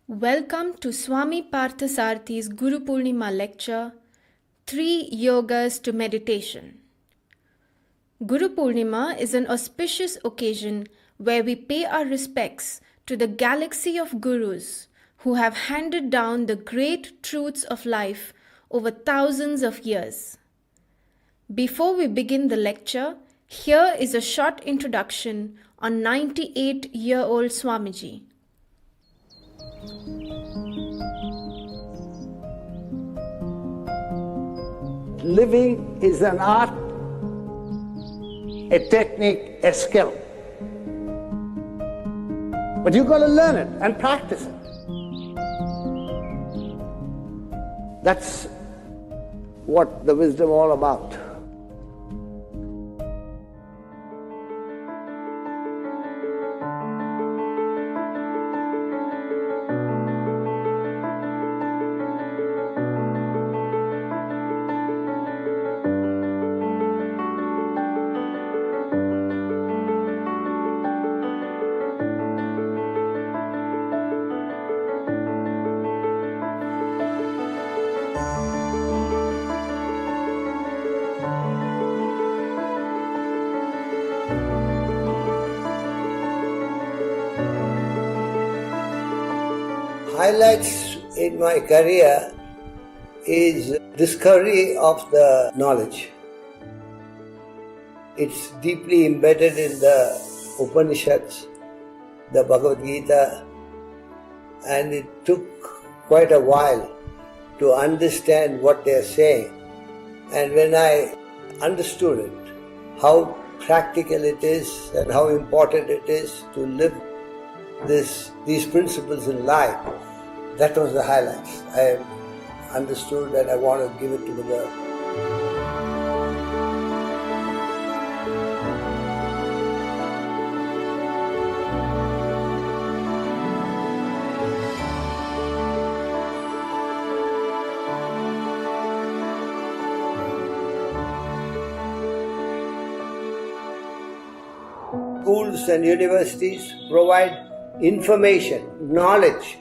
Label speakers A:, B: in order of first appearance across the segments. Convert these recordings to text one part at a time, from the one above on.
A: Welcome to Swami Parthasarathy's Guru Purnima lecture, 3 Yogas to Meditation. Guru Purnima is an auspicious occasion where we pay our respects to the galaxy of gurus who have handed down the great truths of life over thousands of years. Before we begin the lecture, here is a short introduction on 98-year-old Swami G.
B: Living is an art, a technique, a skill. But you've got to learn it and practice it. That's what the wisdom all about. Highlights in my career is discovery of the knowledge. It's deeply embedded in the Upanishads, the Bhagavad Gita, and it took quite a while to understand what they're saying. And when I understood it, how practical it is and how important it is to live these principles in life, that was the highlights. I understood and I want to give it to the world. Schools and universities provide information, knowledge,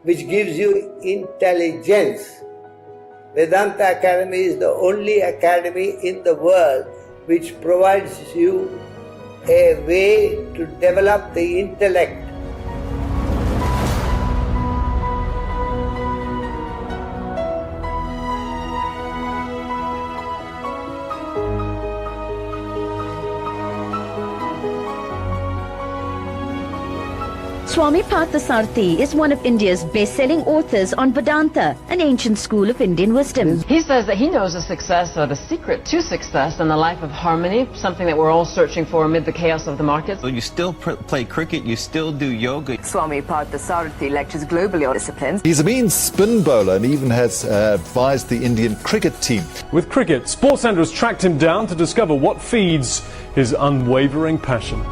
B: which gives you intelligence. Vedanta Academy is the only academy in the world which provides you a way to develop the intellect.
C: Swami Parthasarathy is one of India's best-selling authors on Vedanta, an ancient school of Indian wisdom.
D: He says that he knows the success or the secret to success in the life of harmony, something that we're all searching for amid the chaos of the markets.
E: You still play cricket, you still do yoga.
F: Swami Parthasarathy lectures globally on disciplines.
G: He's a mean spin bowler and even has advised the Indian cricket team.
H: With cricket, SportsCenter has tracked him down to discover what feeds his unwavering passion.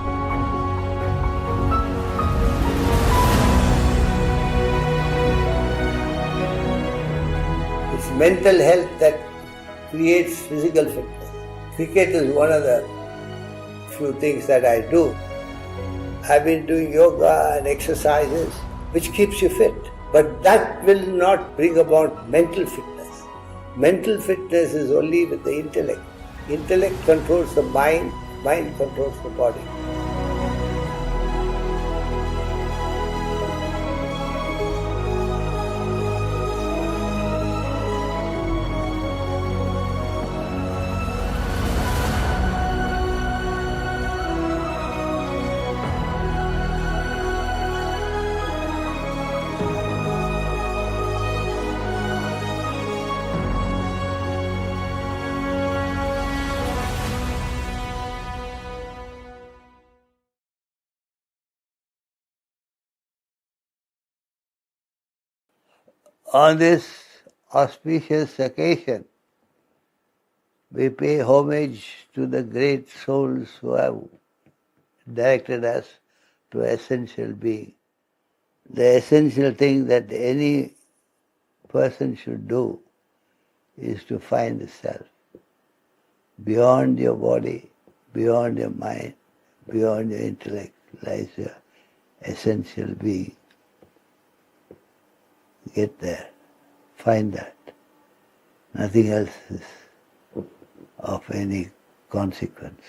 B: Mental health that creates physical fitness. Cricket is one of the few things that I do. I've been doing yoga and exercises which keeps you fit. But that will not bring about mental fitness. Mental fitness is only with the intellect. Intellect controls the mind, mind controls the body. On this auspicious occasion, we pay homage to the great souls who have directed us to essential being. The essential thing that any person should do is to find the self. Beyond your body, beyond your mind, beyond your intellect lies your essential being. get there. Find that. Nothing else is of any consequence.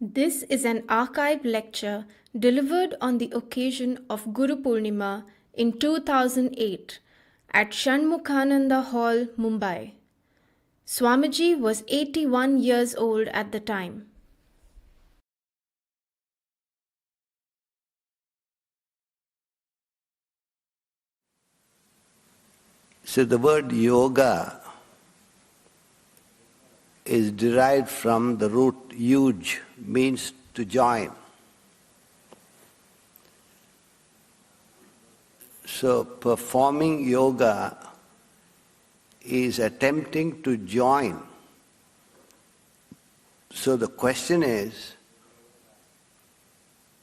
A: This is an archive lecture delivered on the occasion of Guru Purnima in 2008 at Shanmukhananda Hall, Mumbai. Swami G was 81 years old at the time.
B: So the word yoga is derived from the root yuj, means to join. So performing yoga is attempting to join. So the question is,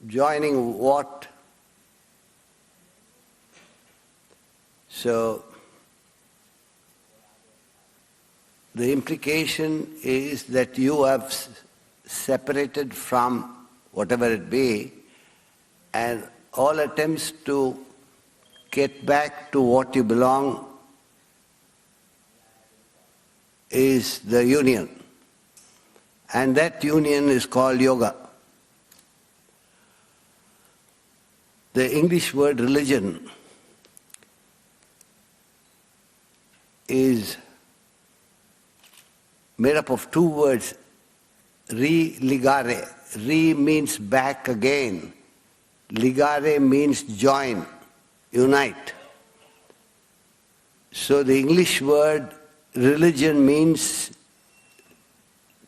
B: joining what? So the implication is that you have separated from whatever it be, and all attempts to get back to what you belong is the union. And that union is called yoga. The English word religion is made up of two words, re-ligare. Re means back again. Ligare means join, unite. So the English word religion means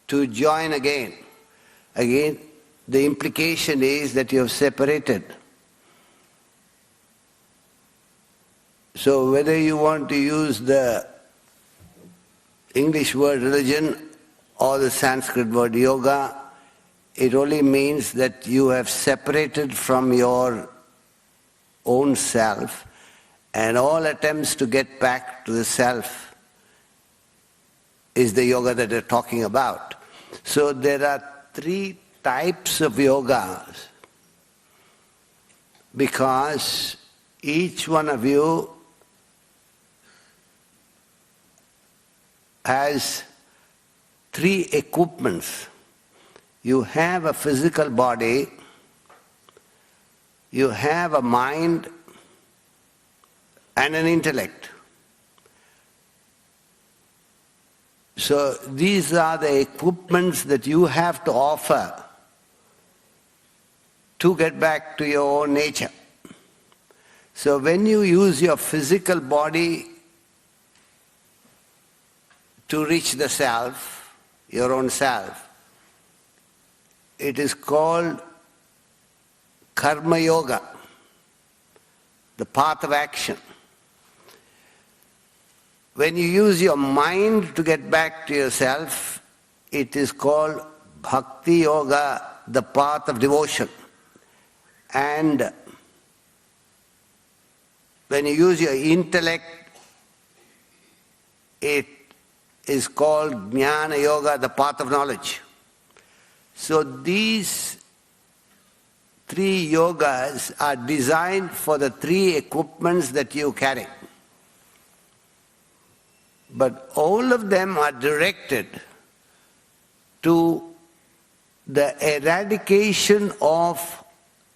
B: to join again. Again, the implication is that you have separated. So whether you want to use the English word religion or the Sanskrit word yoga, it only means that you have separated from your own self, and all attempts to get back to the self is the yoga that they're talking about. So there are three types of yogas, because each one of you has three equipments. You have a physical body, you have a mind, and an intellect. So these are the equipments that you have to offer to get back to your own nature. So when you use your physical body to reach the self, your own self, it is called karma yoga, the path of action. When you use your mind to get back to yourself, it is called bhakti yoga, the path of devotion. And when you use your intellect, it is called Jnana yoga, the path of knowledge. So these three yogas are designed for the three equipments that you carry. But all of them are directed to the eradication of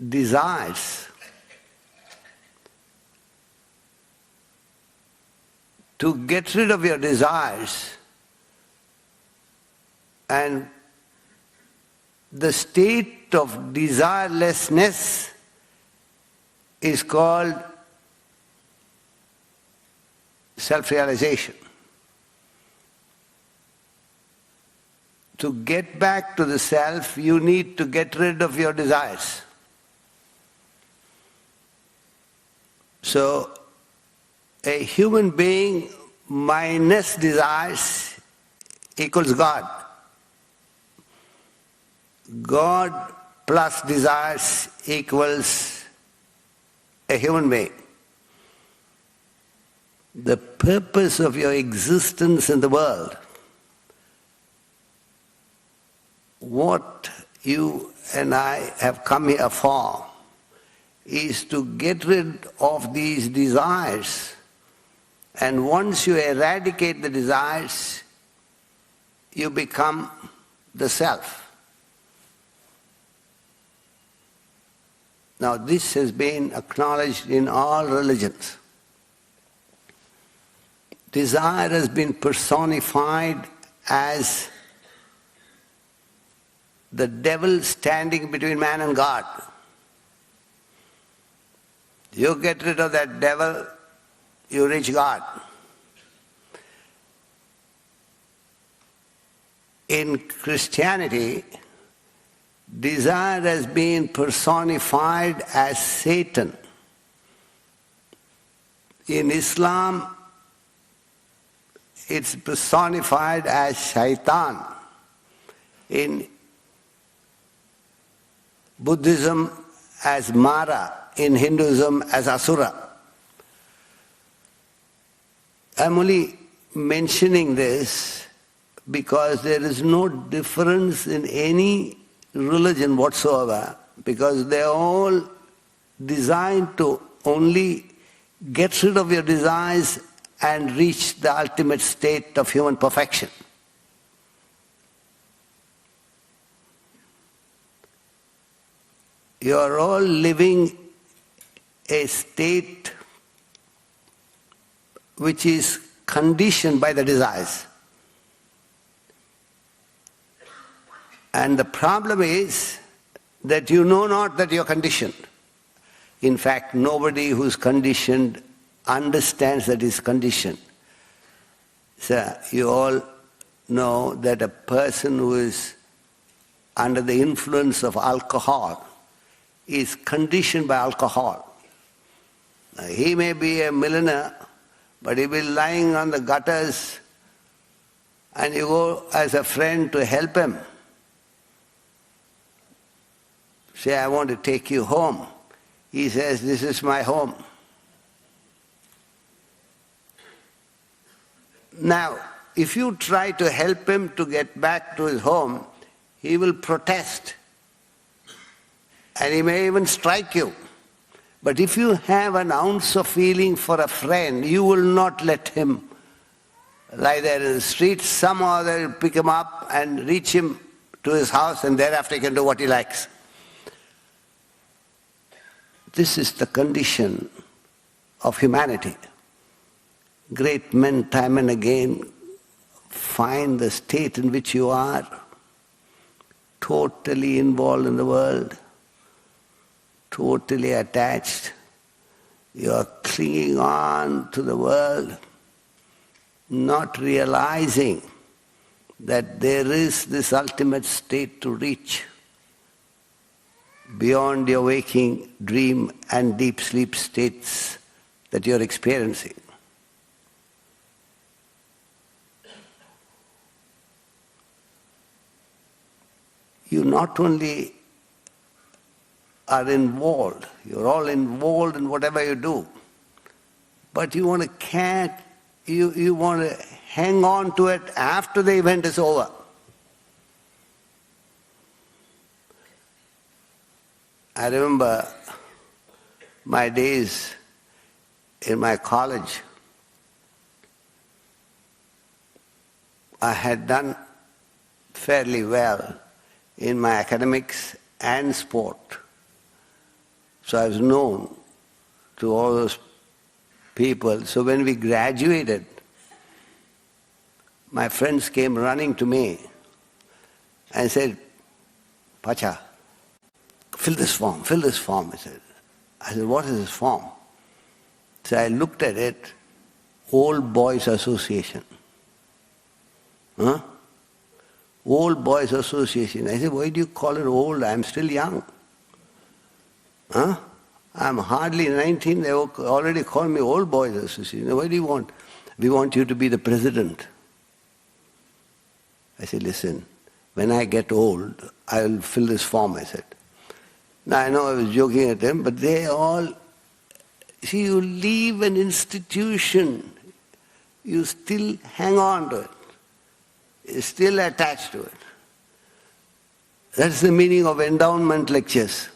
B: desires. To get rid of your desires, and the state of desirelessness is called self-realization. To get back to the self, you need to get rid of your desires. So, a human being minus desires equals God. God plus desires equals a human being. The purpose of your existence in the world, what you and I have come here for, is to get rid of these desires. And once you eradicate the desires, you become the self. Now this has been acknowledged in all religions. Desire has been personified as the devil standing between man and God. You get rid of that devil, you reach God. In Christianity, desire has been personified as Satan. In Islam, it's personified as Shaitan. In Buddhism, as Mara. In Hinduism, as Asura. I'm only mentioning this because there is no difference in any religion whatsoever, because they're all designed to only get rid of your desires and reach the ultimate state of human perfection. You are all living a state which is conditioned by the desires. And the problem is that you know not that you are conditioned. In fact, nobody who's conditioned understands that he's conditioned. So you all know that a person who is under the influence of alcohol is conditioned by alcohol. Now, he may be a millionaire, but he will be lying on the gutters, and you go as a friend to help him. Say, I want to take you home. He says, this is my home. Now, if you try to help him to get back to his home, he will protest. And he may even strike you. But if you have an ounce of feeling for a friend, you will not let him lie there in the street. Some or other will pick him up and reach him to his house, and thereafter he can do what he likes. This is the condition of humanity. Great men, time and again, find the state in which you are, totally involved in the world, totally attached. You are clinging on to the world, not realizing that there is this ultimate state to reach beyond your waking, dream and deep sleep states that you are experiencing. You not only are involved, you're all involved in whatever you do, but you want to you want to hang on to it after the event is over. I remember my days in my college. I had done fairly well in my academics and sport. So I was known to all those people. So when we graduated, my friends came running to me and said, Pacha, fill this form, fill this form. I said, what is this form? So I looked at it, Old Boys Association. Huh? Old Boys Association. I said, why do you call it old? I'm still young. Huh? I'm hardly 19, they already call me Old Boys Association. What do you want? We want you to be the president. I said, listen, when I get old, I'll fill this form, I said. Now I know I was joking at them, but they all, see, you leave an institution, you still hang on to it. You're still attached to it. That's the meaning of endowment lectures.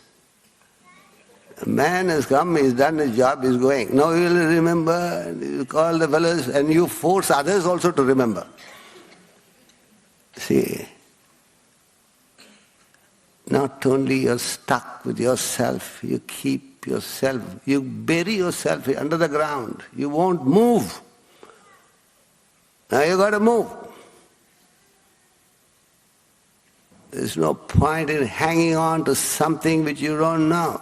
B: A man has come, he's done his job, he's going. Now he will remember, and he will call the fellows, and you force others also to remember. See, not only you're stuck with yourself, you keep yourself, you bury yourself under the ground. You won't move. Now you got to move. There's no point in hanging on to something which you don't know.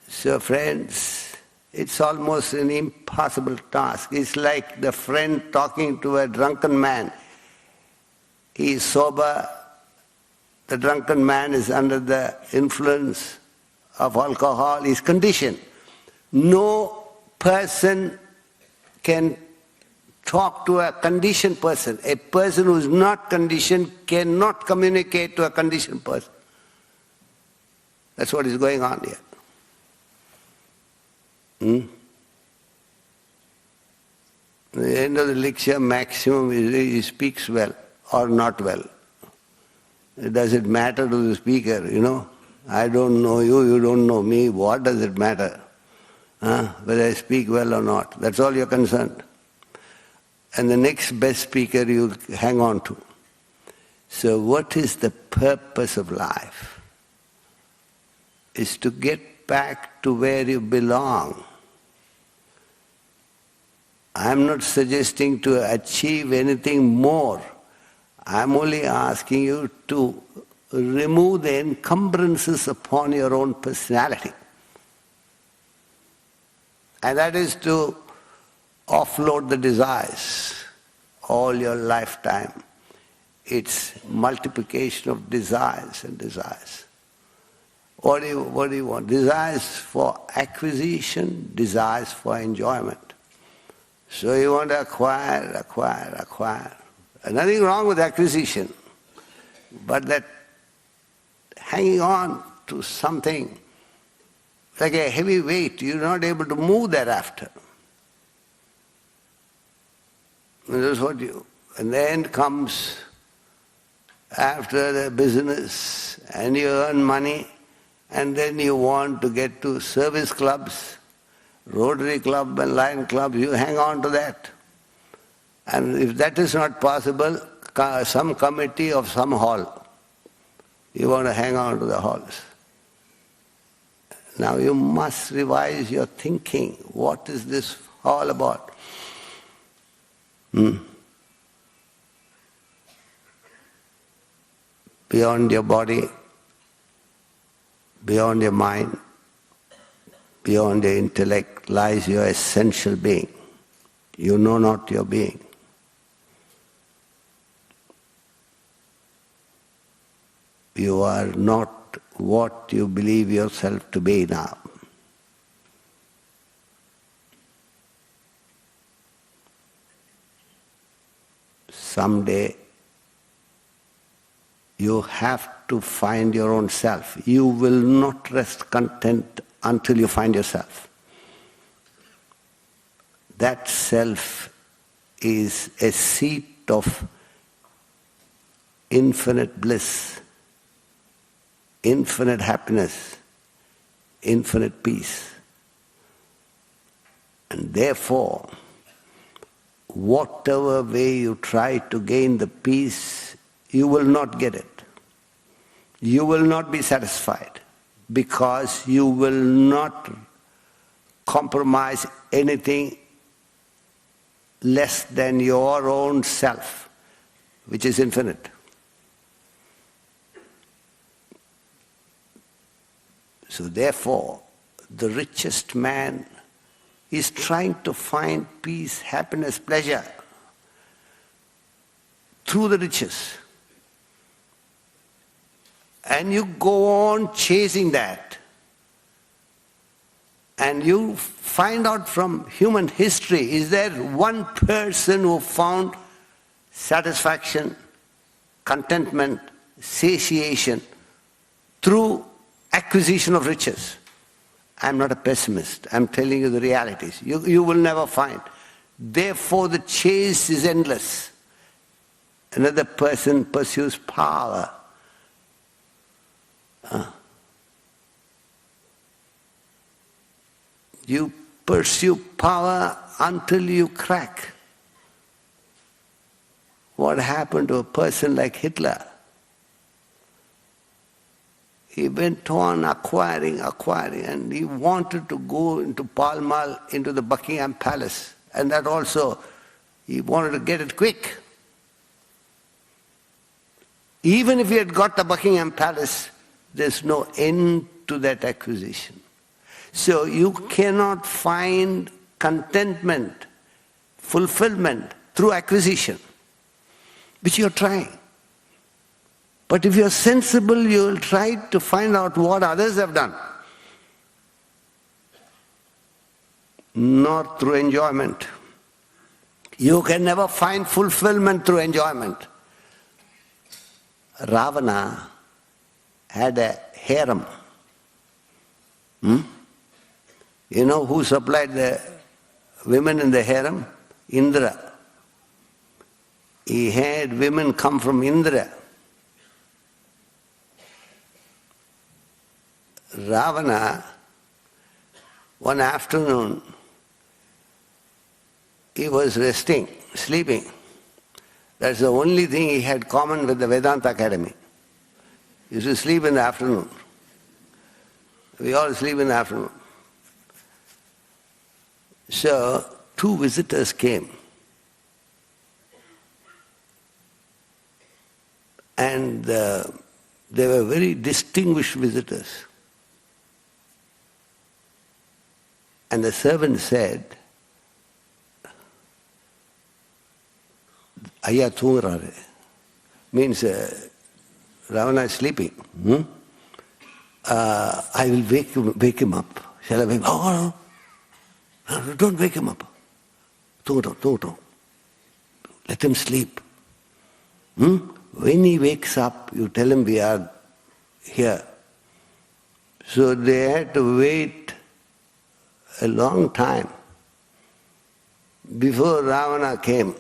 B: So friends, it's almost an impossible task. It's like the friend talking to a drunken man. He is sober, the drunken man is under the influence of alcohol, he's conditioned. No person can talk to a conditioned person. A person who is not conditioned cannot communicate to a conditioned person. That's what is going on here. At the end of the lecture, maximum he speaks well or not well. Does it matter to the speaker, I don't know you, you don't know me, what does it matter? Whether I speak well or not, that's all you're concerned. And the next best speaker you hang on to. So what is the purpose of life? Is to get back to where you belong. I'm not suggesting to achieve anything more. I'm only asking you to remove the encumbrances upon your own personality. And that is to offload the desires all your lifetime. It's multiplication of desires and desires. What do you want? Desires for acquisition, desires for enjoyment. So you want to acquire. And nothing wrong with acquisition. But that hanging on to something like a heavy weight, you're not able to move thereafter. And that's what and the end comes after the business and you earn money and then you want to get to service clubs, Rotary Club and Lion Club, you hang on to that. And if that is not possible, some committee of some hall, you want to hang on to the halls. Now you must revise your thinking. What is this all about? Beyond your body, beyond your mind, beyond your intellect lies your essential being. You know not your being. You are not what you believe yourself to be now. Someday you have to find your own self. You will not rest content until you find yourself. That self is a seat of infinite bliss, infinite happiness, infinite peace. And therefore, whatever way you try to gain the peace, you will not get it. You will not be satisfied because you will not compromise anything less than your own self, which is infinite. So therefore, the richest man is trying to find peace, happiness, pleasure through the riches. And you go on chasing that. And you find out from human history, is there one person who found satisfaction, contentment, satiation through acquisition of riches? I'm not a pessimist. I'm telling you the realities. You will never find. Therefore the chase is endless. Another person pursues power. You pursue power until you crack. What happened to a person like Hitler? He went on acquiring, and he wanted to go into Pall Mall, into the Buckingham Palace. And that also, he wanted to get it quick. Even if he had got the Buckingham Palace, there's no end to that acquisition. So you cannot find contentment, fulfillment through acquisition, which you're trying. But if you're sensible, you'll try to find out what others have done. Not through enjoyment. You can never find fulfillment through enjoyment. Ravana had a harem. You know who supplied the women in the harem? Indra. He had women come from Indra. Ravana, one afternoon, he was resting, sleeping. That's the only thing he had common with the Vedanta Academy. He used to sleep in the afternoon. We all sleep in the afternoon. So, two visitors came. And they were very distinguished visitors. And the servant said, Ayya Tungrare, means Ravana is sleeping. I will wake him up. Shall I wake him up? Oh, no, don't wake him up. Don't. Let him sleep. When he wakes up, you tell him we are here. So they had to wait a long time before Ravana came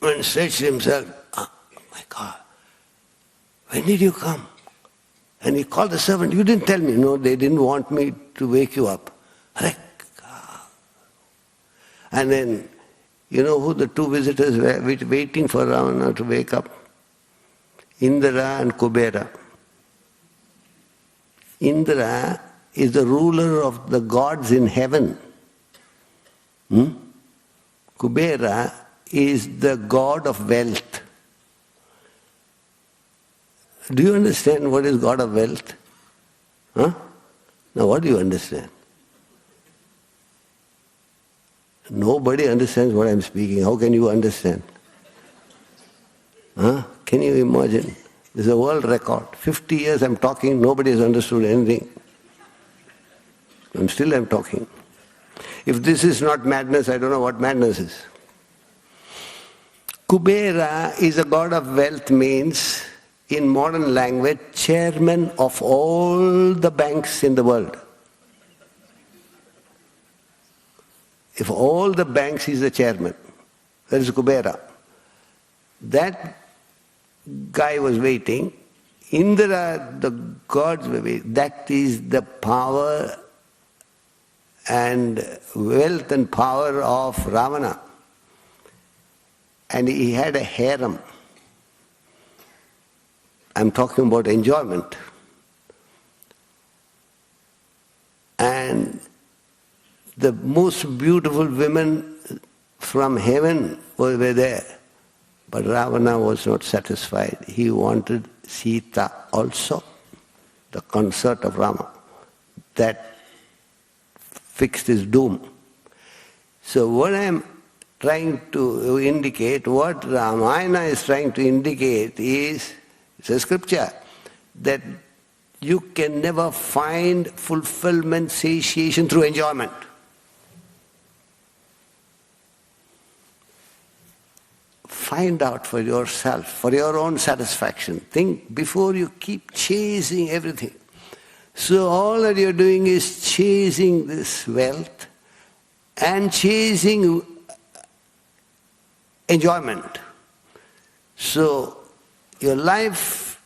B: and said to himself, oh my God, when did you come? And he called the servant, you didn't tell me. No, they didn't want me to wake you up. And then, you know who the two visitors were waiting for Ravana to wake up? Indra and Kubera. Indra is the ruler of the gods in heaven. Kubera is the god of wealth. Do you understand what is god of wealth? Now what do you understand? Nobody understands what I'm speaking. How can you understand? Can you imagine? This is a world record. 50 years I'm talking, nobody has understood anything. I'm talking. If this is not madness, I don't know what madness is. Kubera is a god of wealth, means, in modern language, chairman of all the banks in the world. If all the banks is the chairman, that is Kubera. That guy was waiting. Indra, the gods were waiting. That is the power and wealth and power of Ravana. And he had a harem. I'm talking about enjoyment. And the most beautiful women from heaven were there. But Ravana was not satisfied. He wanted Sita also, the consort of Rama. That fixed his doom. So what I'm trying to indicate, what Ramayana is trying to indicate is, it's a scripture, that you can never find fulfillment, satiation through enjoyment. Find out for yourself, for your own satisfaction. Think before you keep chasing everything. So all that you're doing is chasing this wealth and chasing enjoyment. So your life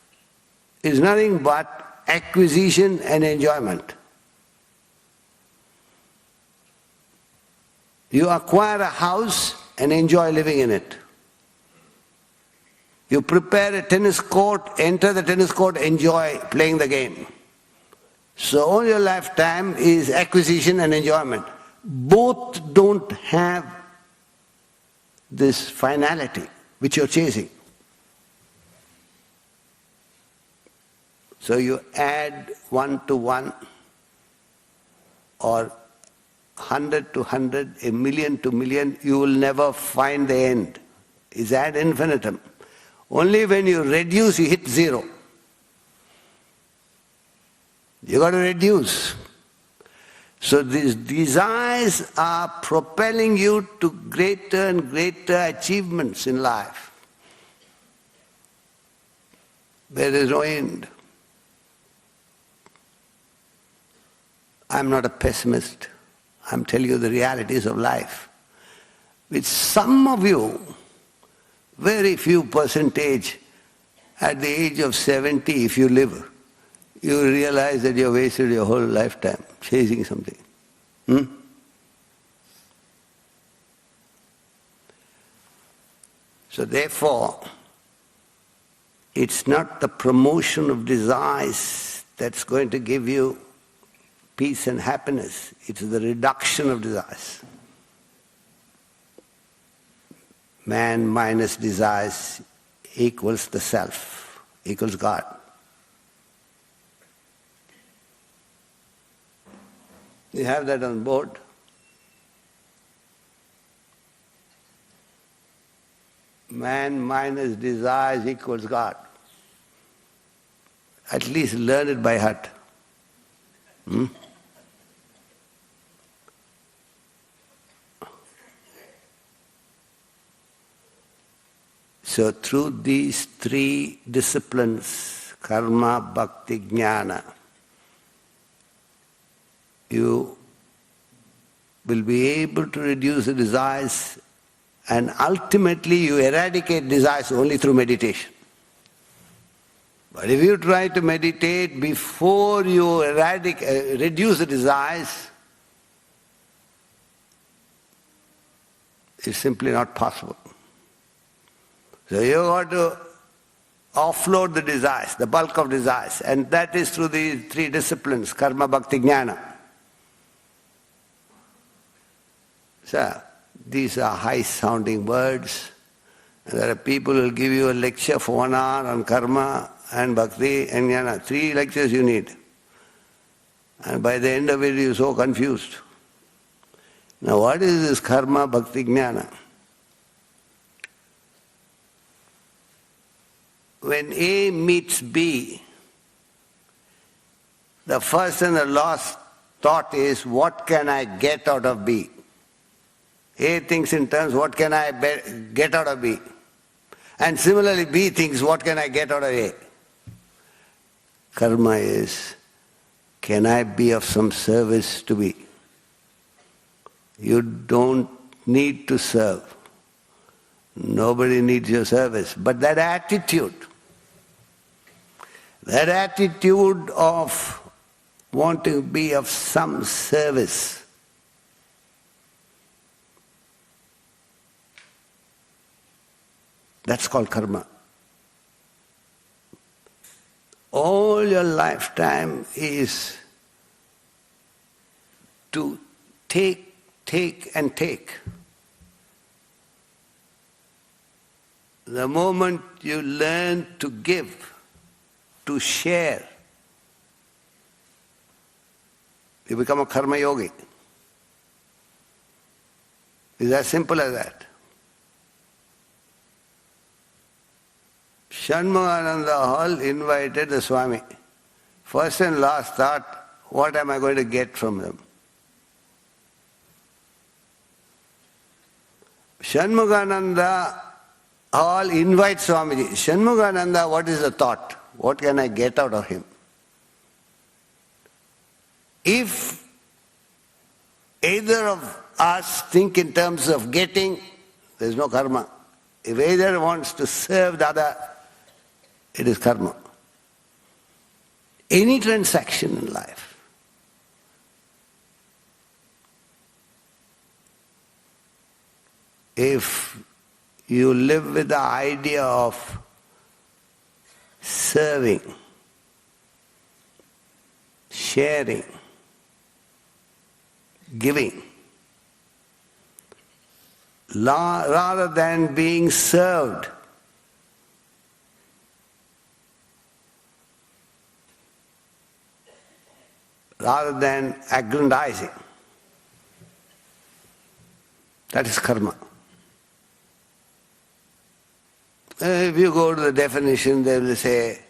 B: is nothing but acquisition and enjoyment. You acquire a house and enjoy living in it. You prepare a tennis court, enter the tennis court, enjoy playing the game. So all your lifetime is acquisition and enjoyment. Both don't have this finality which you're chasing. So you add 1 to 1 or 100 to 100, a million to million, you will never find the end. It's ad infinitum. Only when you reduce, you hit zero. You got to reduce. So these desires are propelling you to greater and greater achievements in life. There is no end. I'm not a pessimist. I'm telling you the realities of life. With some of you, very few percentage, at the age of 70, if you live, you realize that you wasted your whole lifetime chasing something. So therefore, it's not the promotion of desires that's going to give you peace and happiness. It's the reduction of desires. Man minus desires equals the self, equals God. You have that on board. Man minus desires equals God. At least learn it by heart. So through these three disciplines, karma, bhakti, jnana, you will be able to reduce the desires, and ultimately you eradicate desires only through meditation. But if you try to meditate before you reduce the desires, it's simply not possible. So you got to offload the desires, the bulk of desires, and that is through these three disciplines, karma, bhakti, jnana. So these are high-sounding words. And there are people who will give you a lecture for 1 hour on karma and bhakti and jnana. 3 lectures you need. And by the end of it you're so confused. Now what is this karma, bhakti, jnana? When A meets B, the first and the last thought is, what can I get out of B? A thinks in terms, what can I get out of B? And similarly, B thinks, what can I get out of A? Karma is, can I be of some service to B? You don't need to serve. Nobody needs your service. But that attitude of wanting to be of some service, that's called karma. All your lifetime is to take and take. The moment you learn to give, to share, you become a karma yogi. It's as simple as that. Shanmugananda Hall invited the Swami. First and last thought, what am I going to get from them? Shanmugananda Hall invites Swamiji. Shanmugananda, what is the thought? What can I get out of him? If either of us think in terms of getting, there is no karma. If either wants to serve the other, it is karma. any transaction in life. If you live with the idea of serving, sharing, giving, rather than being served, rather than aggrandizing, that is karma. If you go to the definition, they will say,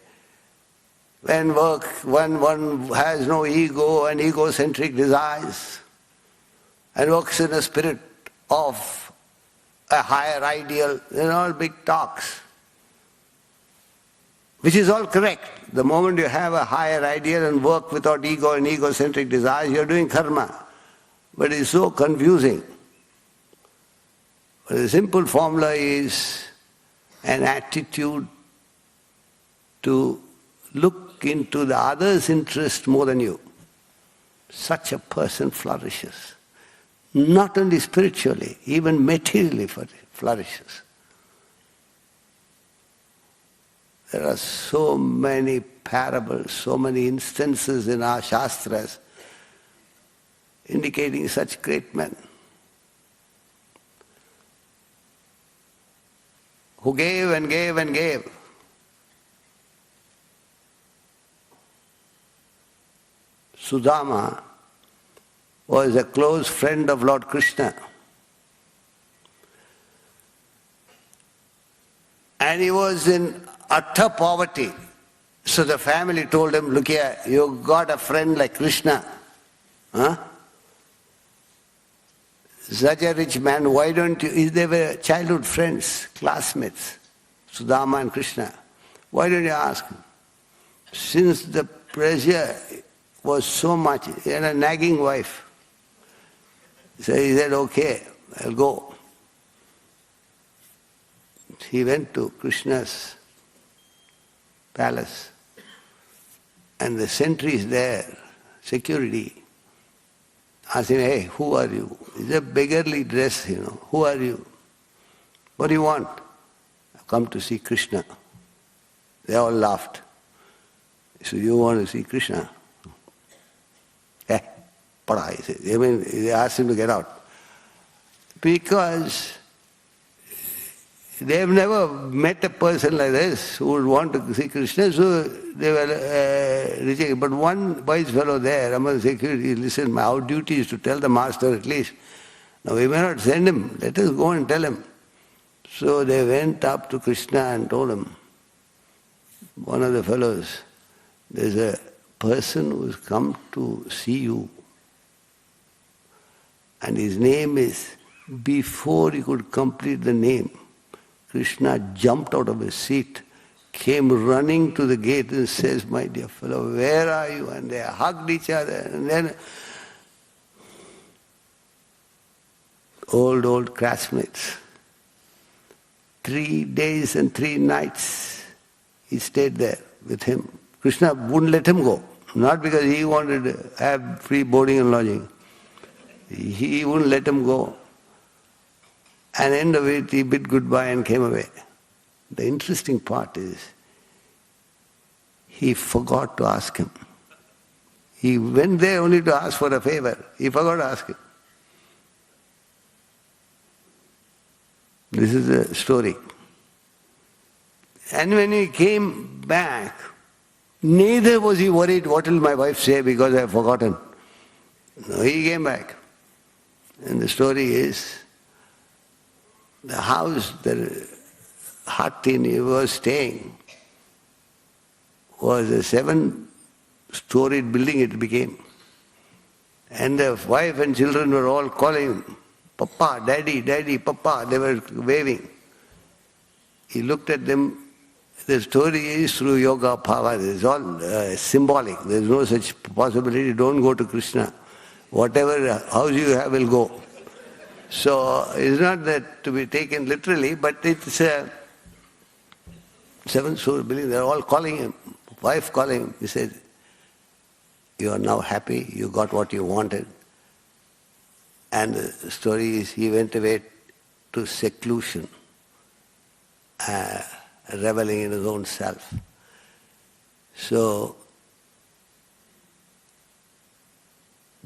B: when one has no ego and egocentric desires and works in a spirit of a higher ideal, they're all big talks. Which is all correct. The moment you have a higher ideal and work without ego and egocentric desires, you're doing karma. But it's so confusing. But the simple formula is an attitude to look into the other's interest more than you. Such a person flourishes. Not only spiritually, even materially flourishes. There are so many parables, so many instances in our Shastras indicating such great men who gave and gave and gave. Sudama was a close friend of Lord Krishna. And he was in utter poverty. So the family told him, look here, you got a friend like Krishna. Huh? Such a rich man, why don't you, they were childhood friends, classmates, Sudama and Krishna. Why don't you ask him? Since the pressure was so much, he had a nagging wife. So he said, okay, I'll go. He went to Krishna's palace and the sentries there, security, asked him, hey, who are you? He's a beggarly dress, who are you? What do you want? I've come to see Krishna. They all laughed. So you want to see Krishna? Pada, he said. They asked him to get out. Because they have never met a person like this who would want to see Krishna, so they were rejected. But one wise fellow there, among the security, listen, our duty is to tell the master at least. Now we may not send him, let us go and tell him. So they went up to Krishna and told him, one of the fellows, there's a person who's come to see you. And his name is, before he could complete the name, Krishna jumped out of his seat, came running to the gate and says, my dear fellow, where are you? And they hugged each other. And then old classmates. 3 days and 3 nights he stayed there with him. Krishna wouldn't let him go. Not because he wanted to have free boarding and lodging. He wouldn't let him go. And end of it, he bid goodbye and came away. The interesting part is, he forgot to ask him. He went there only to ask for a favor. He forgot to ask him. This is the story. And when he came back, neither was he worried, what will my wife say because I have forgotten. No, he came back. And the story is, the house, the hut in he was staying was a 7-storied building it became. And the wife and children were all calling him, Papa, Daddy, Daddy, Papa. They were waving. He looked at them. The story is through yoga, bhava. It's all symbolic. There's no such possibility. Don't go to Krishna. Whatever house you have will go. So it's not that to be taken literally, but it's a 7-story building. They're all calling him. Wife calling him. He said, You are now happy, you got what you wanted. And the story is he went away to seclusion, reveling in his own self. So,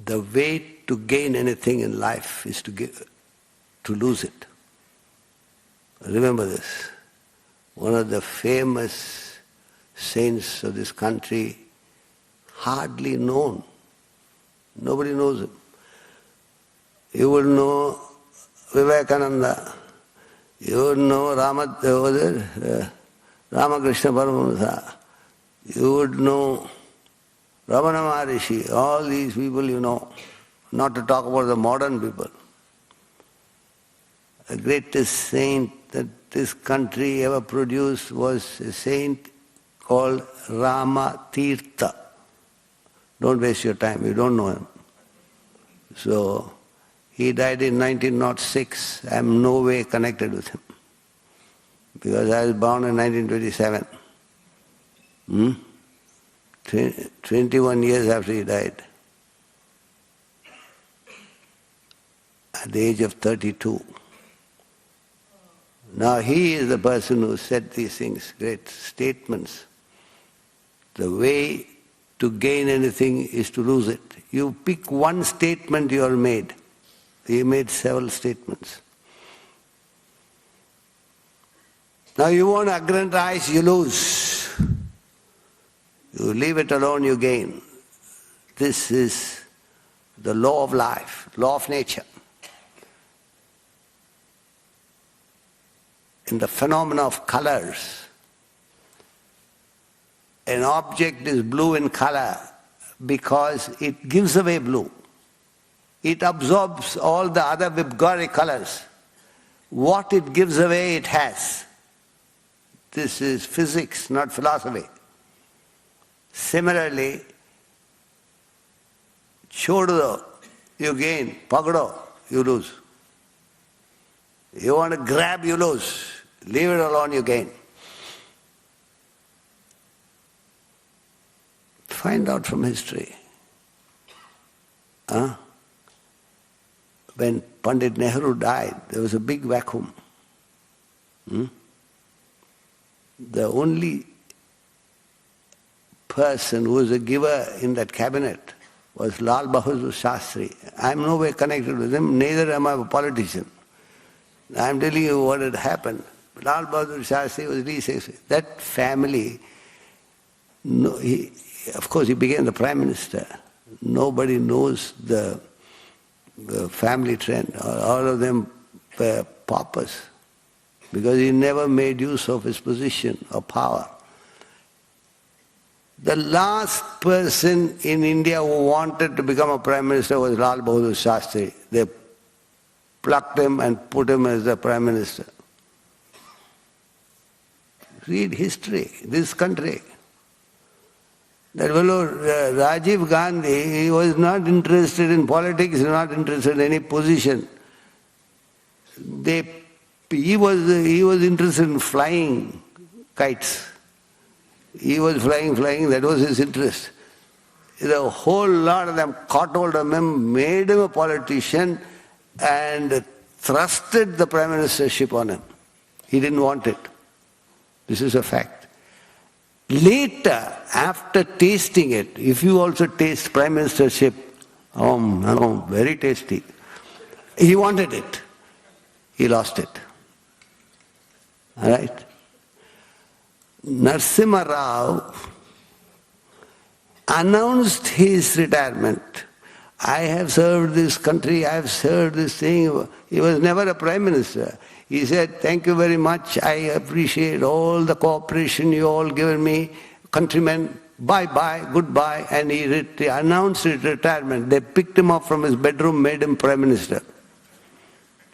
B: the way to gain anything in life is to lose it. Remember this. One of the famous saints of this country, hardly known. Nobody knows him. You would know Vivekananda. You would know Ramakrishna Paramahansa. You would know Ramana Maharishi. All these people you know. Not to talk about the modern people. The greatest saint that this country ever produced was a saint called Rama Tirtha. Don't waste your time, you don't know him. So, he died in 1906. I am no way connected with him. Because I was born in 1927. 21 years after he died. At the age of 32. Now he is the person who said these things, great statements. The way to gain anything is to lose it. You pick one statement you are made. He made several statements. Now you want to aggrandize, you lose. You leave it alone, you gain. This is the law of life, law of nature. In the phenomena of colors, an object is blue in color because it gives away blue. It absorbs all the other Vibgori colors. What it gives away, it has. This is physics, not philosophy. Similarly, chodo, you gain. Pagdo, you lose. You want to grab, you lose. Leave it alone, you gain. Find out from history. When Pandit Nehru died, there was a big vacuum. The only person who was a giver in that cabinet was Lal Bahadur Shastri. I am no way connected with him, neither am I a politician. I am telling you what had happened. Lal Bahadur Shastri was really successful. That family, of course he became the Prime Minister. Nobody knows the family trend. All of them were paupers because he never made use of his position or power. The last person in India who wanted to become a Prime Minister was Lal Bahadur Shastri. They plucked him and put him as the Prime Minister. Read history, this country. That fellow Rajiv Gandhi, he was not interested in politics, he was not interested in any position. He was interested in flying kites. He was flying, that was his interest. The whole lot of them caught hold of him, made him a politician and thrusted the Prime Ministership on him. He didn't want it. This is a fact. Later, after tasting it, if you also taste Prime Ministership, very tasty. He wanted it. He lost it. All right? Narasimha Rao announced his retirement. I have served this country, I have served this thing. He was never a Prime Minister. He said, thank you very much, I appreciate all the cooperation you all given me. Countrymen, bye-bye, goodbye. And he announced his retirement. They picked him up from his bedroom, made him Prime Minister.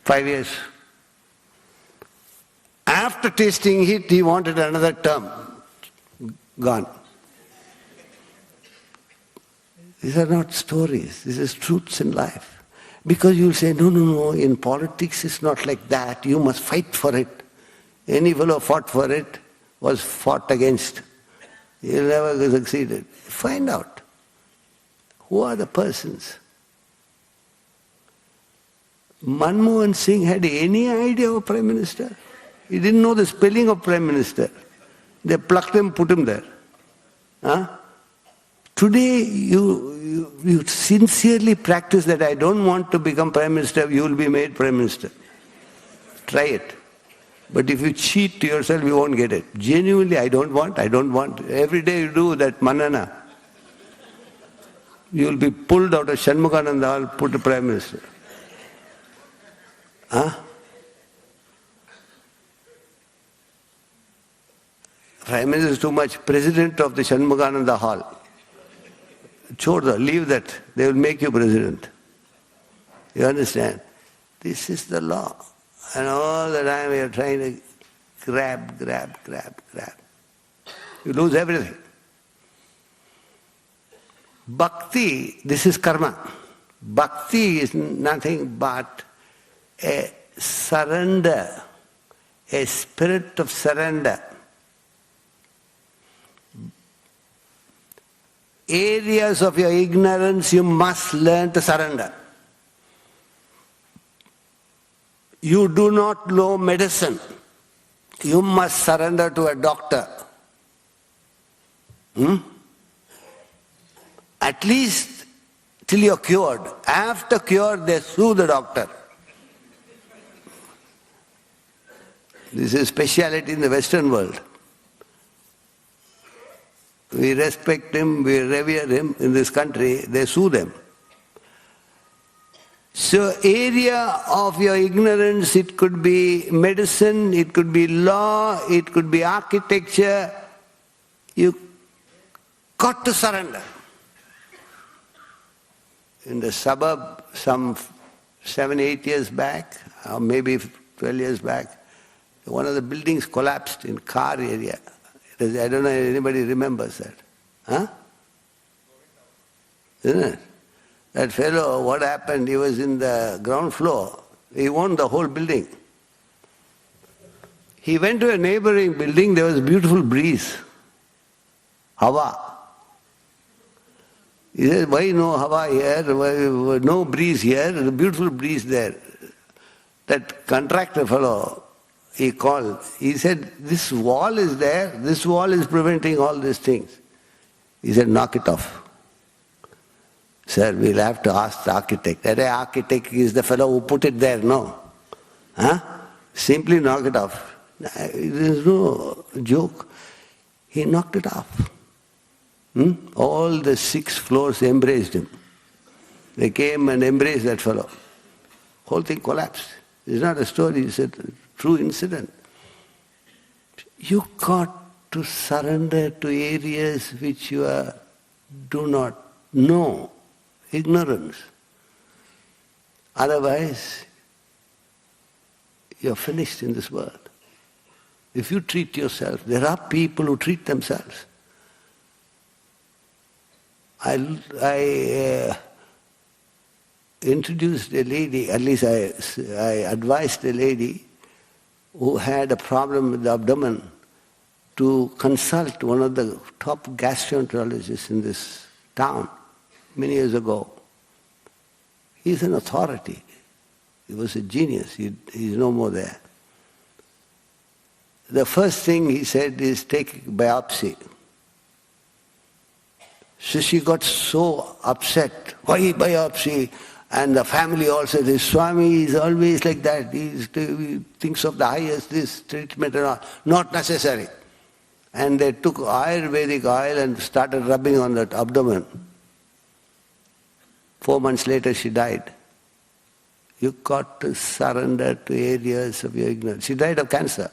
B: 5 years. After tasting it, he wanted another term. Gone. These are not stories, this is truths in life. Because you'll say, no, in politics it's not like that, you must fight for it. Any fellow fought for it was fought against. He'll never succeed. Find out. Who are the persons? Manmohan Singh had any idea of Prime Minister? He didn't know the spelling of Prime Minister. They plucked him, put him there. Huh? Today, you sincerely practice that I don't want to become Prime Minister, you will be made Prime Minister. Try it. But if you cheat to yourself, you won't get it. Genuinely, I don't want. Every day you do that manana. You will be pulled out of Shanmugananda Hall, put to Prime Minister. Huh? Prime Minister is too much. President of the Shanmugananda Hall. Leave that. They will make you president. You understand? This is the law. And all the time we are trying to grab. You lose everything. Bhakti, this is karma. Bhakti is nothing but a surrender, a spirit of surrender. Areas of your ignorance you must learn to surrender. You do not know medicine. You must surrender to a doctor. At least till you're cured. After cured, they sue the doctor. This is speciality in the Western world. We respect him, we revere him. In this country, they sue them. So area of your ignorance, it could be medicine, it could be law, it could be architecture. You got to surrender. In the suburb, some 7-8 years back, or maybe 12 years back, one of the buildings collapsed in car area. I don't know if anybody remembers that. Huh? Isn't it? That fellow, what happened, he was in the ground floor. He owned the whole building. He went to a neighboring building, there was a beautiful breeze. Hawa. He said, why no Hawa here, why no breeze here, there's a beautiful breeze there. That contractor fellow, he called. He said, this wall is there, this wall is preventing all these things. He said, knock it off. Sir, we'll have to ask the architect. That architect is the fellow who put it there, no? Huh? Simply knock it off. There's no joke. He knocked it off. All the 6 floors embraced him. They came and embraced that fellow. Whole thing collapsed. It's not a story, it's a true incident. You got to surrender to areas which you do not know. Ignorance. Otherwise, you're finished in this world. If you treat yourself, there are people who treat themselves. I introduced a lady, at least I advised a lady who had a problem with the abdomen to consult one of the top gastroenterologists in this town many years ago. He's an authority. He was a genius. He's no more there. The first thing he said is take biopsy. So she got so upset. Why biopsy? And the family also said, Swami is always like that. He thinks of the highest, this treatment and all. Not necessary. And they took Ayurvedic oil and started rubbing on that abdomen. 4 months later she died. You got to surrender to areas of your ignorance. She died of cancer.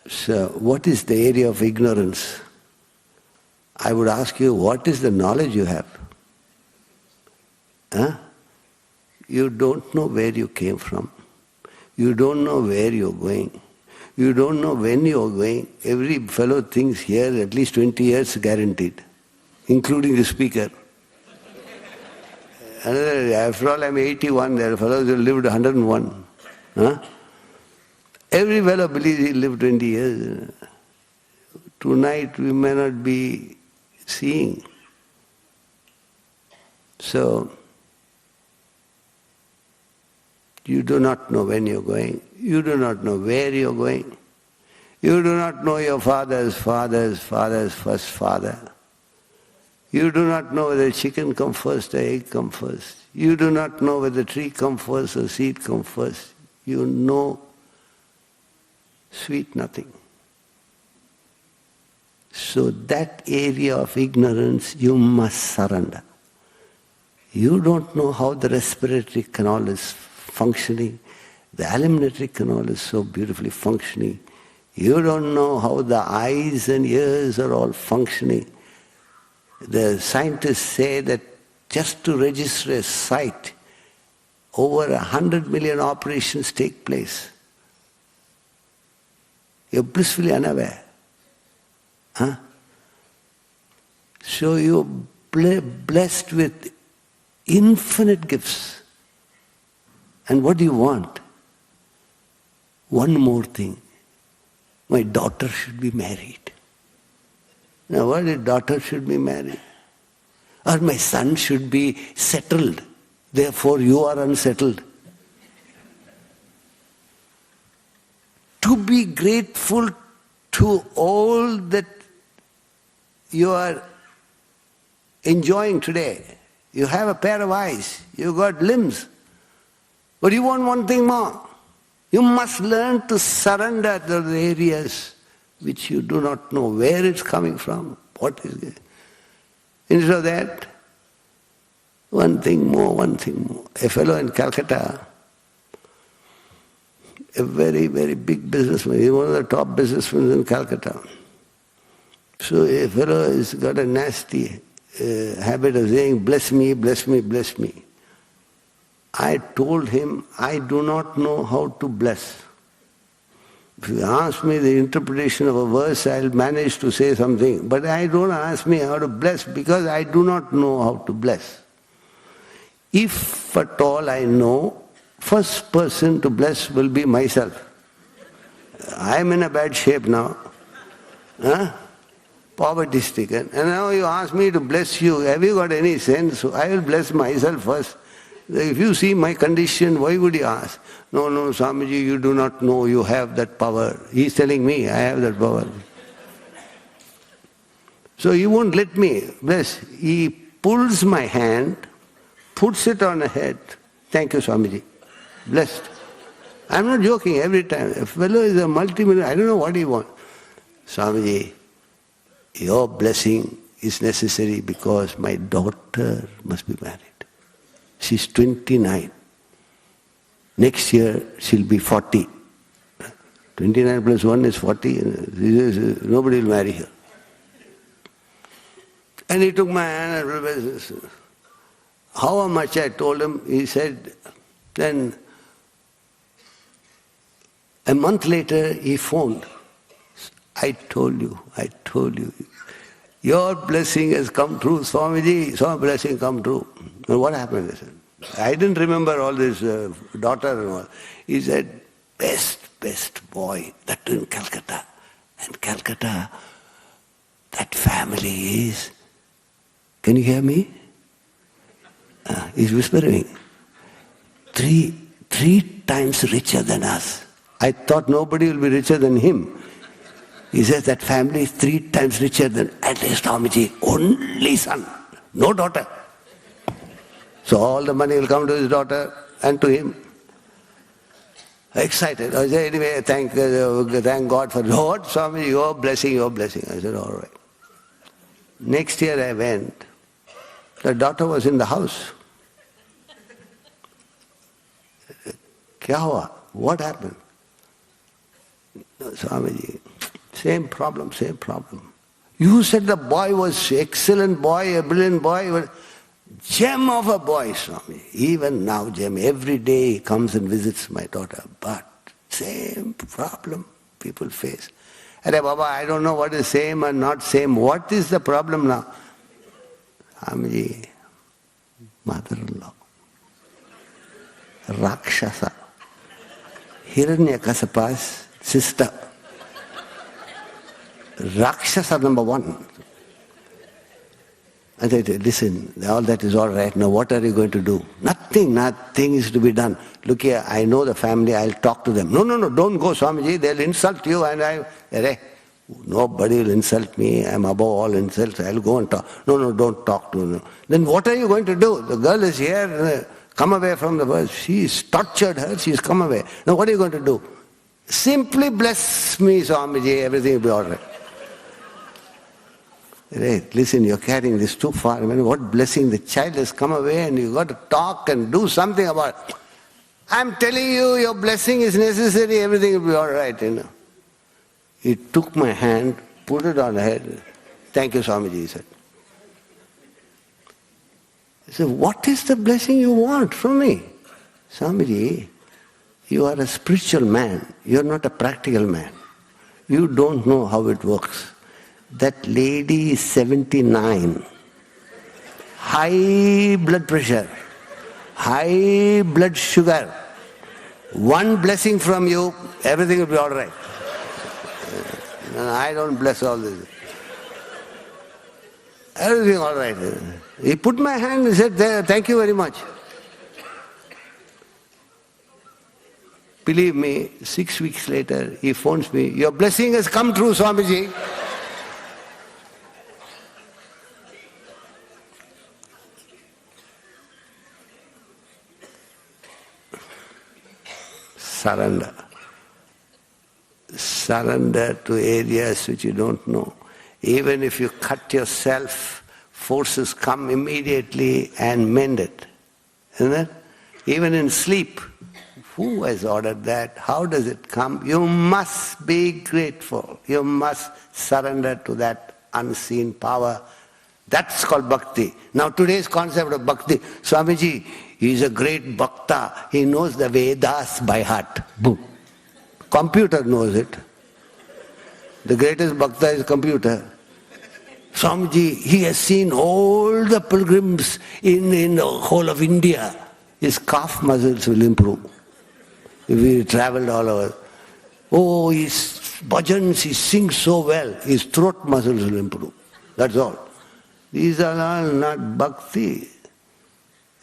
B: So, what is the area of ignorance? I would ask you, what is the knowledge you have? Huh? You don't know where you came from. You don't know where you're going. You don't know when you're going. Every fellow thinks here at least 20 years guaranteed, including the speaker. After all, I'm 81, there are fellows who lived 101. Huh? Every fellow believes he lived 20 years. tonight we may not be seeing. So, you do not know when you're going. You do not know where you're going. You do not know your father's father's father's first father. You do not know whether chicken comes first or egg comes first. You do not know whether tree comes first or seed comes first. You know sweet nothing. So that area of ignorance you must surrender. You don't know how the respiratory canal is functioning. The alimentary canal is so beautifully functioning. You don't know how the eyes and ears are all functioning. The scientists say that just to register a sight, over 100 million operations take place. You're blissfully unaware. Huh? So you're blessed with infinite gifts. And what do you want? One more thing. My daughter should be married. Now what if daughter should be married? Or my son should be settled, therefore you are unsettled. To be grateful to all that you are enjoying today. You have a pair of eyes, you got limbs, but you want one thing more. You must learn to surrender those areas which you do not know where it's coming from, what is it. Instead of that, one thing more, one thing more. A fellow in Calcutta, a very, very big businessman, he's one of the top businessmen in Calcutta. So a fellow has got a nasty habit of saying, bless me, bless me, bless me. I told him, I do not know how to bless. If you ask me the interpretation of a verse, I'll manage to say something. But I don't ask me how to bless because I do not know how to bless. If at all I know, first person to bless will be myself. I'm in a bad shape now. Huh? Poverty stricken. And now you ask me to bless you. Have you got any sense? I will bless myself first. If you see my condition, why would you ask? No, no, Swamiji, you do not know you have that power. He's telling me I have that power. So he won't let me bless. He pulls my hand, puts it on the head. Thank you, Swamiji. Blessed. I'm not joking every time. A fellow is a multi-millionaire, I don't know what he wants. Swamiji, your blessing is necessary because my daughter must be married. She's 29. Next year she'll be 40. 29 plus 1 is 40. Nobody will marry her. And he took my hand and how much I told him, he said, then a month later he phoned. I told you, your blessing has come true, Swamiji, your blessing come true. And what happened? I didn't remember all this daughter and all. He said, best boy, that in Calcutta. And Calcutta, that family is, can you hear me? He's whispering, three times richer than us. I thought nobody will be richer than him. He says that family is 3 times richer than at least Swamiji, only son, no daughter. So all the money will come to his daughter and to him. Excited. I said, anyway, thank God for what, Swamiji, your blessing, your blessing. I said, all right. Next year I went. The daughter was in the house. Kya hua? What happened? No, Swamiji, same problem. You said the boy was excellent boy, a brilliant boy, gem of a boy, Swami. Even now, gem. Every day he comes and visits my daughter. But same problem people face. Arey Baba, I don't know what is same and not same. What is the problem now? Swamiji, mother-in-law, Rakshasa, Hiranyakasapa's sister. Rakshasa number one. I said, listen, all that is all right. Now what are you going to do? Nothing is to be done. Look here, I know the family, I'll talk to them. No, don't go, Swamiji, they'll insult you and nobody will insult me, I'm above all insults, I'll go and talk. No, don't talk to them. Then what are you going to do? The girl is here, come away from the world. She's tortured her, she's come away. Now what are you going to do? Simply bless me, Swamiji, everything will be all right. Right, listen, you're carrying this too far. I mean, what blessing? The child has come away and you've got to talk and do something about it. I'm telling you, your blessing is necessary, everything will be all right, He took my hand, put it on her head. Thank you, Swamiji, he said. I said, what is the blessing you want from me? Swamiji, you are a spiritual man. You're not a practical man. You don't know how it works. That lady is 79. High blood pressure. High blood sugar. One blessing from you, everything will be all right. I don't bless all this. Everything all right. He put my hand and said, thank you very much. Believe me, 6 weeks later, he phones me, your blessing has come true, Swamiji. Surrender. Surrender to areas which you don't know. Even if you cut yourself, forces come immediately and mend it. Isn't it? Even in sleep. Who has ordered that? How does it come? You must be grateful. You must surrender to that unseen power. That's called bhakti. Now today's concept of bhakti, Swamiji, he is a great bhakta. He knows the Vedas by heart. Boom. Computer knows it. The greatest bhakta is computer. Swamiji, he has seen all the pilgrims in the whole of India. His calf muscles will improve. If he travelled all over. Oh, his bhajans, he sings so well. His throat muscles will improve. That's all. These are all not bhakti.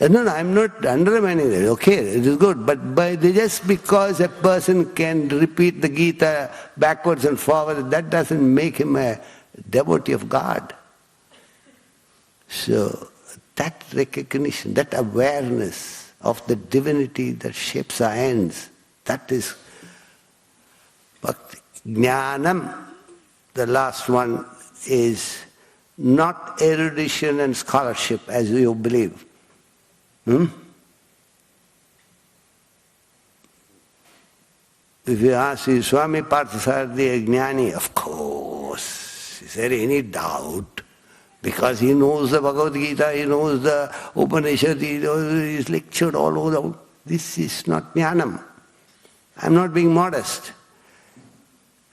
B: No, I'm not undermining it. Okay, it is good. But just because a person can repeat the Gita backwards and forward, that doesn't make him a devotee of God. So that recognition, that awareness of the divinity that shapes our ends, that is bhakti. Jnanam, the last one, is not erudition and scholarship as you believe. If you ask, is Swami Parthasarathy a jnani? Of course. Is there any doubt? Because he knows the Bhagavad Gita, he knows the Upanishad, he's lectured all over. This is not jnanam. I'm not being modest.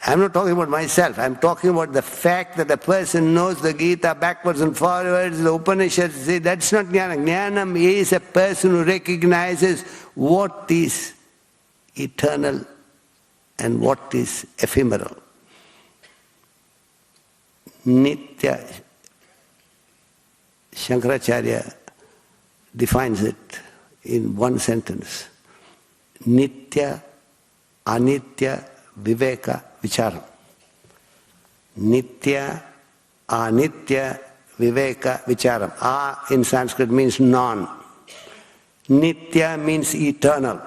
B: I'm not talking about myself. I'm talking about the fact that a person knows the Gita backwards and forwards, the Upanishads. That's not jnana. Jnanam is a person who recognizes what is eternal and what is ephemeral. Nitya, Shankaracharya defines it in one sentence. Nitya, anitya, viveka, vicharam. Nitya, anitya, viveka, vicharam. A in Sanskrit means non. Nitya means eternal.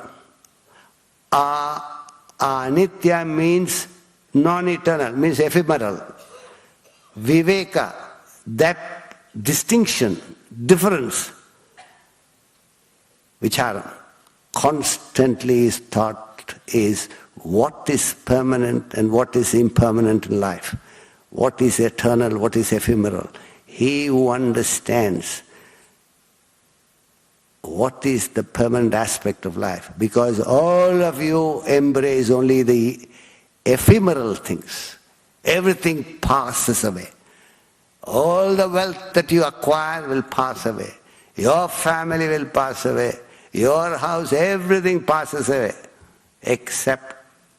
B: Anitya means non-eternal, means ephemeral. Viveka, that distinction, difference, vicharam, constantly is thought is what is permanent and what is impermanent in life. What is eternal, what is ephemeral. He who understands what is the permanent aspect of life, because all of you embrace only the ephemeral things. Everything passes away. All the wealth that you acquire will pass away. Your family will pass away. Your house, everything passes away, except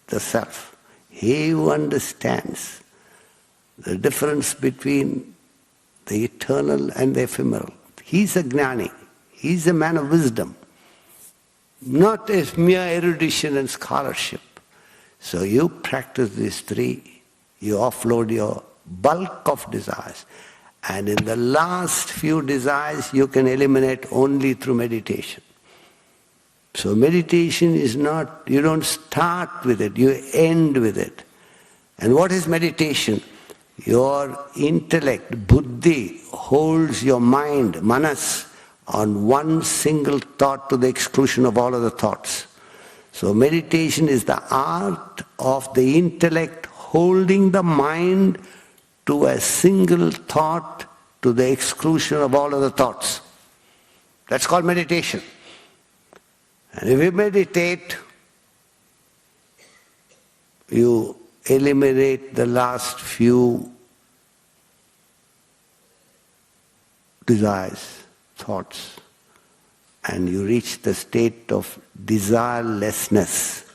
B: the self. He who understands the difference between the eternal and the ephemeral. He's a jnani. He's a man of wisdom, not as mere erudition and scholarship. So you practice these three, you offload your bulk of desires, and in the last few desires you can eliminate only through meditation. So meditation is not, you don't start with it, you end with it. And what is meditation? Your intellect, buddhi, holds your mind, manas, on one single thought to the exclusion of all other thoughts. So meditation is the art of the intellect holding the mind to a single thought to the exclusion of all other thoughts. That's called meditation. And if you meditate, you eliminate the last few desires, thoughts, and you reach the state of desirelessness,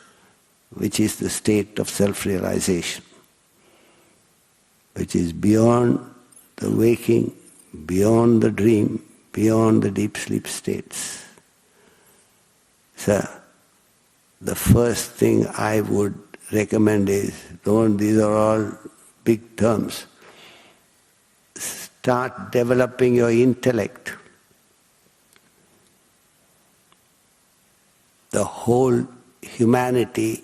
B: which is the state of self-realization, which is beyond the waking, beyond the dream, beyond the deep sleep states. So, the first thing I would recommend is, these are all big terms. Start developing your intellect. The whole humanity,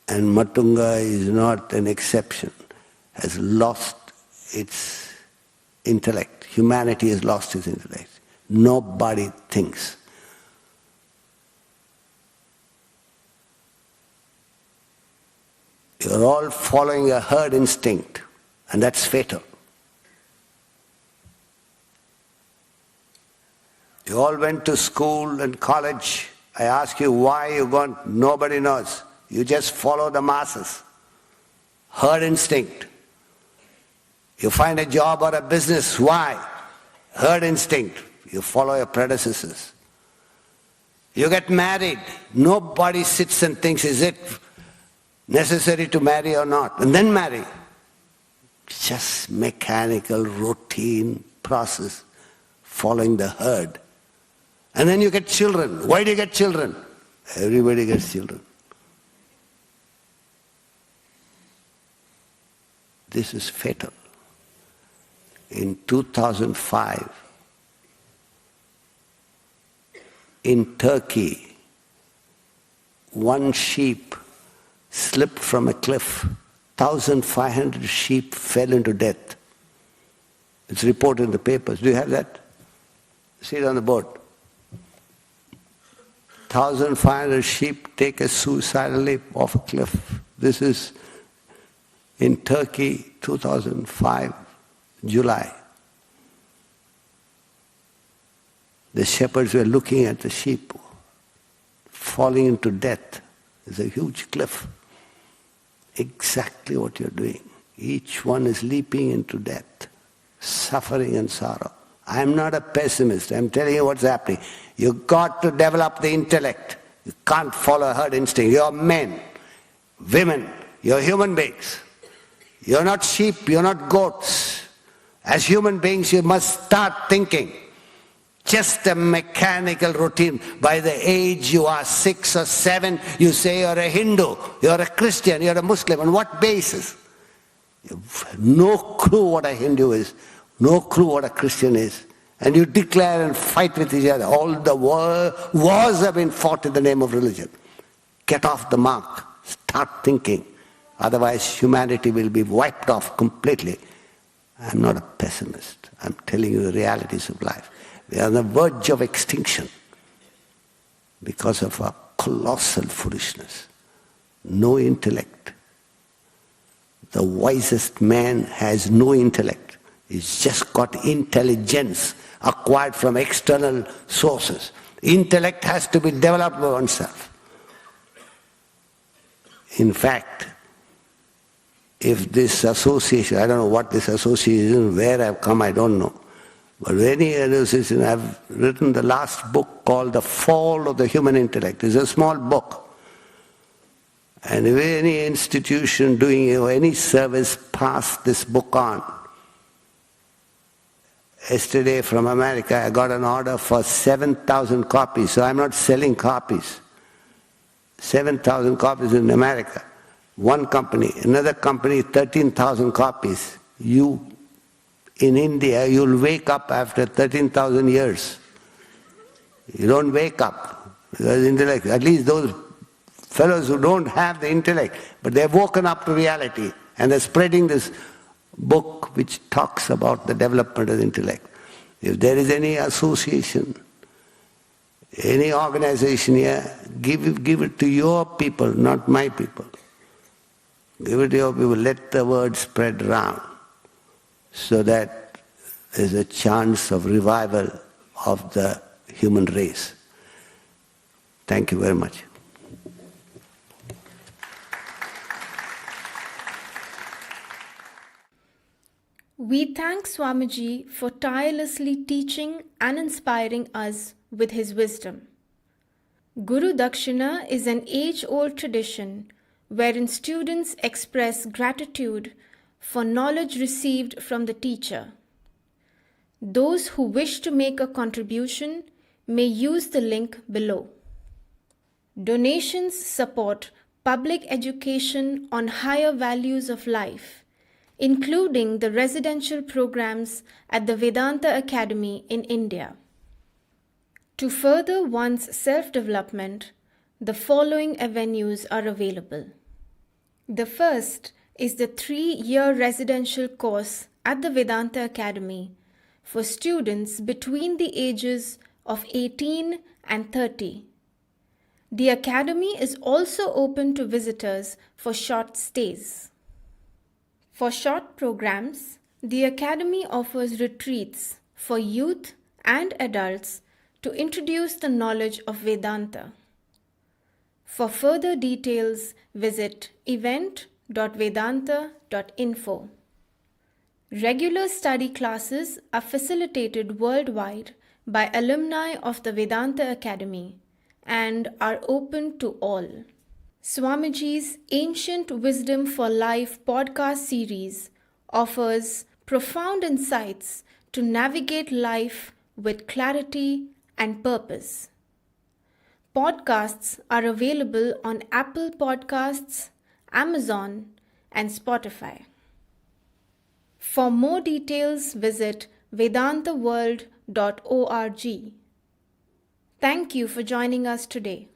B: and Matunga is not an exception, has lost its intellect. Humanity has lost its intellect. Nobody thinks. You're all following a herd instinct, and that's fatal. You all went to school and college. I ask you why you gone, nobody knows. You just follow the masses. Herd instinct. You find a job or a business, why? Herd instinct. You follow your predecessors. You get married. Nobody sits and thinks, is it necessary to marry or not? And then marry. Just mechanical, routine process, following the herd. And then you get children. Why do you get children? Everybody gets children. This is fatal. In 2005, in Turkey, one sheep slipped from a cliff. 1,500 sheep fell into death. It's reported in the papers. Do you have that? See it on the board. 1,500 sheep take a suicidal leap off a cliff. This is in Turkey, 2005, July. The shepherds were looking at the sheep falling into death. It's a huge cliff. Exactly what you're doing. Each one is leaping into death, suffering and sorrow. I'm not a pessimist. I'm telling you what's happening. You've got to develop the intellect. You can't follow herd instinct. You're men, women, you're human beings. You're not sheep, you're not goats. As human beings, you must start thinking. Just a mechanical routine. By the age you are 6 or 7, you say you're a Hindu, you're a Christian, you're a Muslim. On what basis? You have no clue what a Hindu is, no clue what a Christian is. And you declare and fight with each other. All the wars have been fought in the name of religion. Get off the mark. Start thinking. Otherwise humanity will be wiped off completely. I'm not a pessimist. I'm telling you the realities of life. We are on the verge of extinction because of our colossal foolishness. No intellect. The wisest man has no intellect. He's just got intelligence acquired from external sources. Intellect has to be developed by oneself. In fact, if this association, I don't know what this association, where I've come, I don't know. But any association, I've written the last book called The Fall of the Human Intellect. It's a small book. And if any institution doing any service pass this book on. Yesterday from America I got an order for 7,000 copies, so I'm not selling copies. 7,000 copies in America. One company, another company, 13,000 copies. You, in India, you'll wake up after 13,000 years. You don't wake up, because intellect, at least those fellows who don't have the intellect, but they've woken up to reality, and they're spreading this book which talks about the development of the intellect. If there is any association, any organization here, give it to your people, not my people. Give it to your people, let the word spread around, so that there's a chance of revival of the human race. Thank you very much.
A: We thank Swami G for tirelessly teaching and inspiring us with his wisdom. Guru Dakshina is an age-old tradition wherein students express gratitude for knowledge received from the teacher. Those who wish to make a contribution may use the link below. Donations support public education on higher values of life, including the residential programs at the Vedanta Academy in India. To further one's self-development, the following avenues are available. The first is the 3-year residential course at the Vedanta Academy for students between the ages of 18 and 30. The Academy is also open to visitors for short stays. For short programs, the Academy offers retreats for youth and adults to introduce the knowledge of Vedanta. For further details, visit event.vedanta.info. Regular study classes are facilitated worldwide by alumni of the Vedanta Academy and are open to all. Swamiji's Ancient Wisdom for Life podcast series offers profound insights to navigate life with clarity and purpose. Podcasts are available on Apple Podcasts, Amazon, and Spotify. For more details, visit vedantaworld.org. Thank you for joining us today.